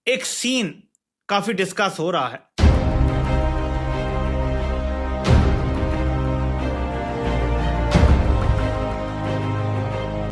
एक सीन काफी डिस्कस हो रहा है।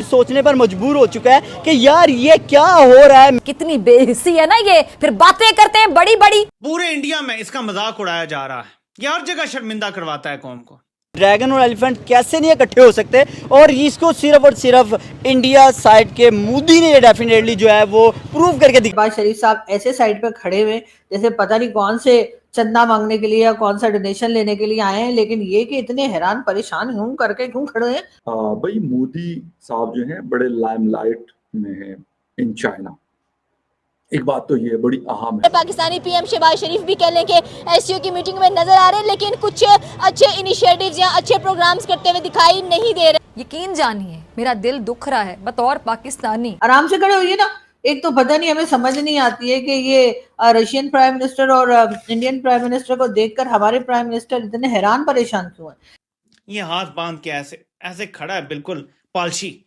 सोचने पर मजबूर हो चुका है कि यार ये क्या हो रहा है। कितनी बेहिस्सी है ना ये, फिर बातें करते हैं बड़ी बड़ी। पूरे इंडिया में इसका मजाक उड़ाया जा रहा है, ये हर जगह शर्मिंदा करवाता है कौम को। ड्रैगन और एलिफेंट कैसे नहीं इकट्ठे हो सकते, और इसको सिर्फ और सिर्फ इंडिया साइड के मोदी ने डेफिनेटली जो है वो प्रूव करके दिखा। शहबाज शरीफ साहब ऐसे साइड पे खड़े हुए जैसे पता नहीं कौन से चंदा मांगने के लिए या कौन सा डोनेशन लेने के लिए आए हैं, लेकिन ये कि इतने हैरान परेशान यूं करके क्यों खड़े हैं। भाई मोदी साहब जो हैं बड़े लाइमलाइट में हैं इन चाइना। एक बात तो ये बड़ी अहम है। पाकिस्तानी पीएम शहबाज शरीफ भी कह लें कि एससीओ की मीटिंग में नजर आ रहे हैं, लेकिन कुछ अच्छे इनिशिएटिव्स या अच्छे प्रोग्राम्स करते हुए दिखाई नहीं दे रहे। यकीन जानिए मेरा दिल दुख रहा है बतौर पाकिस्तानी। आराम से खड़े होइए ना। एक तो पता नहीं, हमें समझ नहीं आती है कि ये रशियन प्राइम मिनिस्टर और इंडियन प्राइम मिनिस्टर को देखकर हमारे प्राइम मिनिस्टर इतने हैरान परेशान क्यों हैं। ये हाथ बांध के ऐसे ऐसे खड़ा है, बिल्कुल पालशी।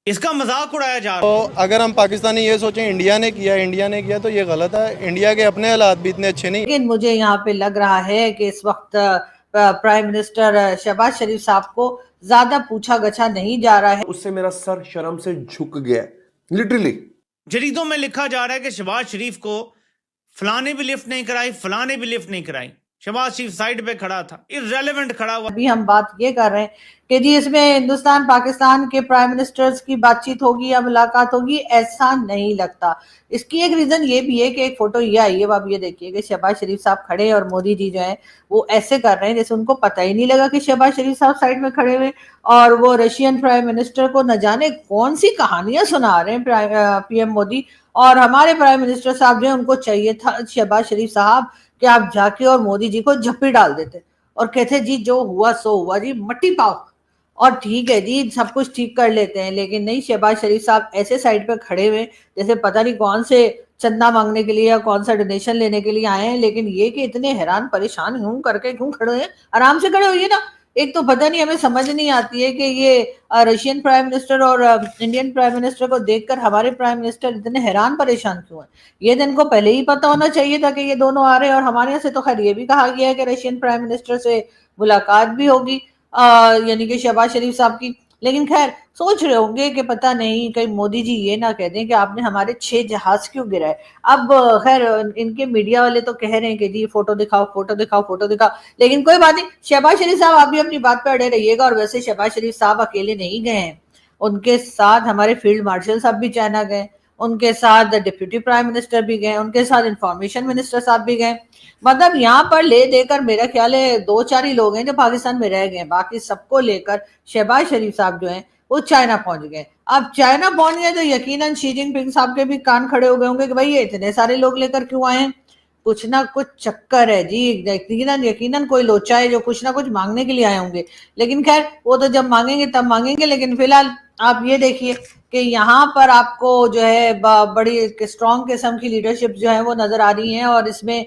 इसका मजाक उड़ाया जा रहा है। तो अगर हम पाकिस्तानी ये सोचें इंडिया ने किया तो ये गलत है। इंडिया के अपने हालात भी इतने अच्छे नहीं। लेकिन मुझे यहाँ पे लग रहा है कि इस वक्त प्राइम मिनिस्टर शहबाज शरीफ साहब को ज्यादा पूछा गछा नहीं जा रहा है। उससे मेरा सर शर्म से झुक गया लिटरली। जरीदों में लिखा जा रहा है कि शहबाज शरीफ को फलाने भी लिफ्ट नहीं कराई, फलाने भी लिफ्ट नहीं कराई। शहबाज शरीफ साइड पे खड़ा था, इररेलेवेंट खड़ा हुआ। अभी हम बात ये कर रहे हैं कि जी इसमें हिंदुस्तान पाकिस्तान के प्राइम मिनिस्टर्स की बातचीत होगी या मुलाकात होगी, ऐसा नहीं लगता। इसकी एक रीजन ये भी है कि एक फोटो ये आई है, आप ये देखिए कि शहबाज शरीफ साहब खड़े हैं और मोदी जी जो है वो ऐसे कर रहे हैं जैसे उनको पता ही नहीं लगा कि शहबाज शरीफ साहब साइड में खड़े हुए, और वो रशियन प्राइम मिनिस्टर को न जाने कौन सी कहानियां सुना रहे हैं पीएम मोदी। और हमारे प्राइम मिनिस्टर साहब जो है उनको चाहिए था शहबाज शरीफ साहब कि आप जाके और मोदी जी को झप्पी डाल देते और कहते जी जो हुआ सो हुआ जी, मट्टी पाओ और ठीक है जी सब कुछ ठीक कर लेते हैं। लेकिन नहीं, शहबाज शरीफ साहब ऐसे साइड पे खड़े हुए जैसे पता नहीं कौन से चंदा मांगने के लिए या कौन सा डोनेशन लेने के लिए आए हैं, लेकिन ये कि इतने हैरान परेशान यूं करके क्यों खड़े हैं। आराम से खड़े होइए ना। एक तो पता नहीं, हमें समझ नहीं आती है कि ये रशियन प्राइम मिनिस्टर और इंडियन प्राइम मिनिस्टर को देखकर हमारे प्राइम मिनिस्टर इतने हैरान परेशान क्यों हैं। ये दिन को पहले ही पता होना चाहिए था कि ये दोनों आ रहे हैं, और हमारे यहाँ से तो खैर ये भी कहा गया है कि रशियन प्राइम मिनिस्टर से मुलाकात भी होगी यानी कि शहबाज शरीफ साहब की। लेकिन खैर सोच रहे होंगे कि पता नहीं कहीं मोदी जी ये ना कह दें कि आपने हमारे 6 जहाज क्यों गिराए। अब खैर इनके मीडिया वाले तो कह रहे हैं कि जी फोटो दिखाओ फोटो दिखाओ फोटो दिखाओ, लेकिन कोई बात नहीं, शहबाज शरीफ साहब आप भी अपनी बात पर अड़े रहिएगा। और वैसे शहबाज शरीफ साहब अकेले नहीं गए हैं, उनके साथ हमारे फील्ड मार्शल साहब भी चाइना गए, उनके साथ डिप्टी प्राइम मिनिस्टर भी गए, उनके साथ इंफॉर्मेशन मिनिस्टर साहब भी गए। मतलब यहाँ पर ले देकर मेरा ख्याल है 2-4 ही लोग हैं जो पाकिस्तान में रह गए, बाकी सबको लेकर शहबाज शरीफ साहब जो हैं वो चाइना पहुंच गए। अब चाइना पहुंच गए तो यकीनन शी जिनपिंग साहब के भी कान खड़े हो गए होंगे कि भाई ये इतने सारे लोग लेकर क्यों आए हैं, कुछ ना कुछ चक्कर है जी। यकीनन कोई लोचा है जो कुछ ना कुछ मांगने के लिए आए होंगे। लेकिन खैर वो तो जब मांगेंगे तब मांगेंगे। लेकिन फिलहाल आप ये देखिए कि यहाँ पर आपको जो है बड़ी स्ट्रॉन्ग किस्म की लीडरशिप जो है वो नजर आ रही है, और इसमें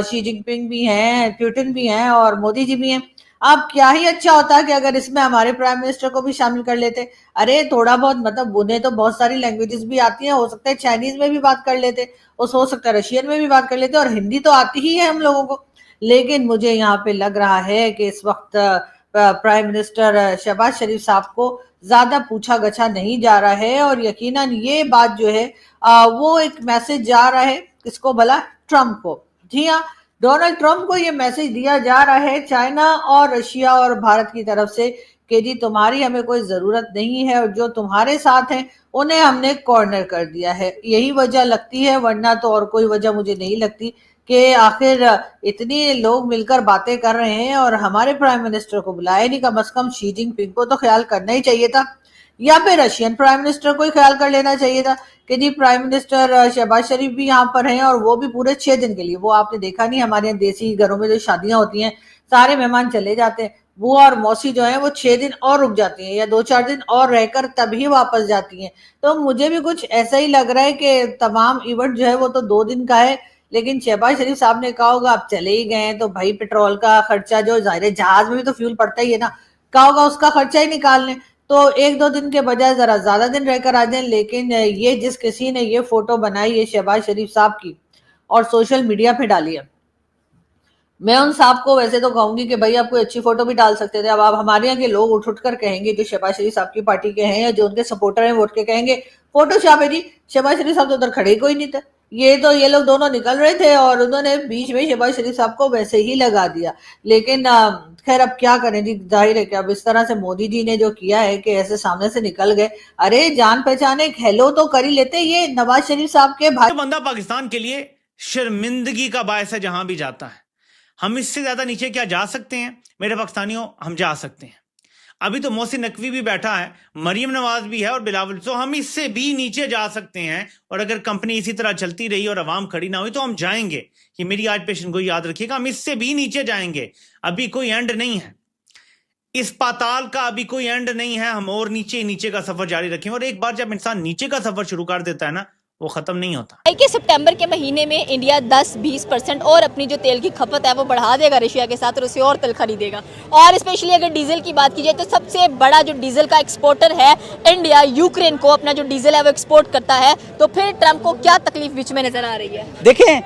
शी जिनपिंग भी हैं, पुतिन भी हैं और मोदी जी भी हैं। अब क्या ही अच्छा होता है कि अगर इसमें हमारे प्राइम मिनिस्टर को भी शामिल कर लेते। अरे थोड़ा बहुत, मतलब उन्हें तो बहुत सारी लैंग्वेजेस भी आती हैं, हो सकता है चाइनीज में भी बात कर लेते, हो सकता है रशियन में भी बात कर लेते, और हिंदी तो आती ही है हम लोगों को। लेकिन मुझे यहाँ पे लग रहा है कि इस वक्त प्राइम मिनिस्टर शहबाज शरीफ साहब को ज्यादा पूछा गछा नहीं जा रहा है, और यकीनन ये बात जो है वो एक मैसेज जा रहा है किसको भला, ट्रम्प को। जी हाँ, डोनाल्ड ट्रम्प को ये मैसेज दिया जा रहा है चाइना और रशिया और भारत की तरफ से कि जी तुम्हारी हमें कोई जरूरत नहीं है, और जो तुम्हारे साथ हैं उन्हें हमने कॉर्नर कर दिया है। यही वजह लगती है, वरना तो और कोई वजह मुझे नहीं लगती कि आखिर इतने लोग मिलकर बातें कर रहे हैं और हमारे प्राइम मिनिस्टर को बुलाया नहीं। कम से कम शी जिनपिंग को तो ख्याल करना ही चाहिए था, या फिर रशियन प्राइम मिनिस्टर को ही ख्याल कर लेना चाहिए था कि जी प्राइम मिनिस्टर शहबाज शरीफ भी यहाँ पर हैं, और वो भी पूरे 6 दिन के लिए। वो आपने देखा नहीं, हमारे यहाँ देसी घरों में जो शादियां होती हैं सारे मेहमान चले जाते हैं, वो और मौसी जो है वो 6 दिन और रुक जाती हैं या 2-4 दिन और रहकर तभी वापस जाती हैं। तो मुझे भी कुछ ऐसा ही लग रहा है कि तमाम इवेंट जो है वो तो 2 दिन का है, लेकिन शहबाज शरीफ साहब ने कहा होगा आप चले ही गए तो भाई पेट्रोल का खर्चा जो जाहिर है, जहाज में भी तो फ्यूल पड़ता ही है ना, कहा होगा उसका खर्चा ही निकाल लें। तो एक दो दिन के बजाय जरा ज्यादा दिन रहकर आ जाएं। लेकिन ये जिस किसी ने ये फोटो बनाई है शहबाज शरीफ साहब की और सोशल मीडिया पे डाली है, मैं उन साहब को वैसे तो कहूंगी कि भाई आप कोई अच्छी फोटो भी डाल सकते थे। अब आप हमारे यहाँ के लोग उठ उठ कर कहेंगे जो शहबाज शरीफ साहब की पार्टी के हैं या जो उनके सपोर्टर हैं, वो उठ के कहेंगे फोटोशॉप है जी, शहबाज शरीफ साहब तो उधर खड़े कोई नहीं थे, ये लोग दोनों निकल रहे थे और उन्होंने बीच में शहबाज शरीफ साहब को वैसे ही लगा दिया। लेकिन खैर अब क्या करें जी, जाहिर है कि अब इस तरह से मोदी जी ने जो किया है कि ऐसे सामने से निकल गए, अरे जान पहचान एक हेलो तो कर ही लेते। ये नवाज शरीफ साहब के भाई बंदा पाकिस्तान के लिए शर्मिंदगी का बायस है जहां भी जाता है। हम इससे ज्यादा नीचे क्या जा सकते हैं मेरे पाकिस्तानियों? हम जा सकते हैं। अभी तो मोहसिन नकवी भी बैठा है, मरियम नवाज भी है और बिलावल, तो हम इससे भी नीचे जा सकते हैं। और अगर कंपनी इसी तरह चलती रही और अवाम खड़ी ना हुई तो हम जाएंगे। ये मेरी आज पेशन को याद रखिएगा, हम इससे भी नीचे जाएंगे। अभी कोई एंड नहीं है, इस पाताल का अभी कोई एंड नहीं है। हम और नीचे नीचे का सफर जारी रखेंगे। और एक बार जब इंसान नीचे का सफर शुरू कर देता है ना, वो खत्म नहीं होता। कि सितंबर के महीने में इंडिया 10-20% और अपनी जो तेल की खपत है वो बढ़ा देगा रशिया के साथ और उसे और तेल खरीदेगा। और स्पेशली अगर डीजल की बात की जाए तो सबसे बड़ा जो डीजल का एक्सपोर्टर है इंडिया, यूक्रेन को अपना जो डीजल है वो एक्सपोर्ट करता है। तो फिर ट्रंप को क्या तकलीफ बीच में नजर आ रही है? देखें,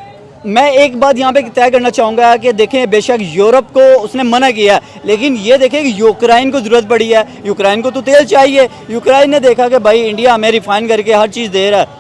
मैं एक बात यहाँ पे तय करना चाहूँगा कि देखें, बेशक यूरोप को उसने मना किया, लेकिन ये देखें कि यूक्रेन को ज़रूरत पड़ी है। यूक्रेन को तो तेल चाहिए। यूक्रेन ने देखा कि भाई इंडिया हमें रिफाइन करके हर चीज़ दे रहा है,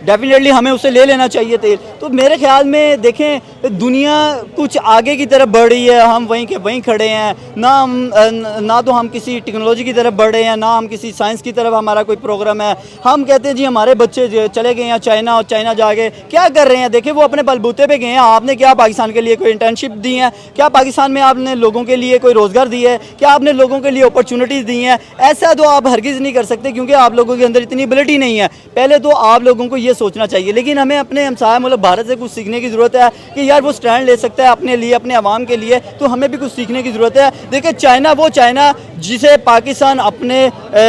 डेफिनेटली हमें उसे ले लेना चाहिए तेल। तो मेरे ख्याल में देखें, दुनिया कुछ आगे की तरफ बढ़ रही है, हम वहीं के वहीं खड़े हैं। ना तो हम किसी टेक्नोलॉजी की तरफ बढ़ रहे हैं, ना हम किसी साइंस की तरफ हमारा कोई प्रोग्राम है। हम कहते हैं जी हमारे बच्चे चले गए हैं चाइना, और चाइना जाके क्या कर रहे हैं? देखिए वो अपने बलबूते पे गए हैं। आपने क्या पाकिस्तान के लिए कोई इंटर्नशिप दी है? क्या पाकिस्तान में आपने लोगों के लिए कोई रोज़गार दी है? क्या आपने लोगों के लिए अपॉर्चुनिटीज़ दी हैं? ऐसा तो आप हरगिज़ नहीं कर सकते, क्योंकि आप लोगों के अंदर इतनी एबिलिटी नहीं है। पहले तो आप लोगों को ये सोचना चाहिए। लेकिन हमें अपने हमसाया मुल्क भारत से कुछ सीखने की ज़रूरत है कि यार वो स्टैंड ले सकता है अपने लिए, अपने अवाम के लिए, तो हमें भी कुछ सीखने की ज़रूरत है। देखिए चाइना, वो चाइना जिसे पाकिस्तान अपने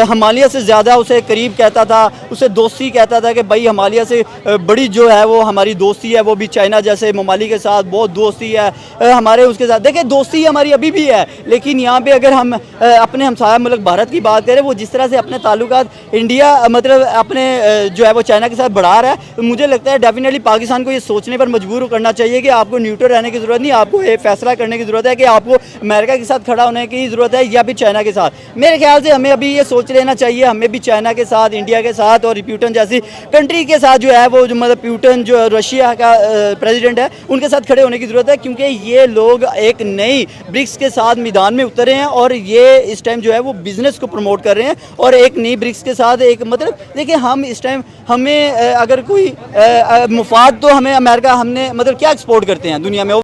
हिमालय से ज़्यादा उसे करीब कहता था, उसे दोस्ती कहता था कि भाई हिमालय से बड़ी जो है वो हमारी दोस्ती है, वो भी चाइना जैसे ममालिक के साथ बहुत दोस्ती है हमारे उसके साथ। देखिए दोस्ती हमारी अभी भी है, लेकिन यहाँ पे अगर हम अपने हमसाया मुल्क भारत की बात करें, वो जिस तरह से अपने ताल्लुकात इंडिया मतलब अपने जो है वो चाइना के साथ बढ़ा रहा है, तो मुझे लगता है डेफिनेटली पाकिस्तान को ये सोचने पर मजबूर करना चाहिए कि आपको न्यूट्रल रहने की ज़रूरत नहीं, आपको ये फैसला करने की ज़रूरत है कि आपको अमेरिका के साथ खड़ा होने की ज़रूरत है या फिर चाइना के साथ। मेरे ख्याल से हमें अभी ये सोच लेना चाहिए, हमें भी चाइना के साथ, इंडिया के साथ और प्यूटन जैसी कंट्री के साथ जो है वो जो मतलब प्यूटन जो रशिया का प्रेसिडेंट है उनके साथ खड़े होने की ज़रूरत है, क्योंकि ये लोग एक नई ब्रिक्स के साथ मैदान में उतरे हैं और ये इस टाइम जो है वो बिज़नेस को प्रमोट कर रहे हैं और एक नई ब्रिक्स के साथ एक मतलब देखिए हम इस टाइम हमें अगर कोई मुफाद तो हमें अमेरिका हमने मतलब क्या एक्सपोर्ट करते हैं दुनिया में।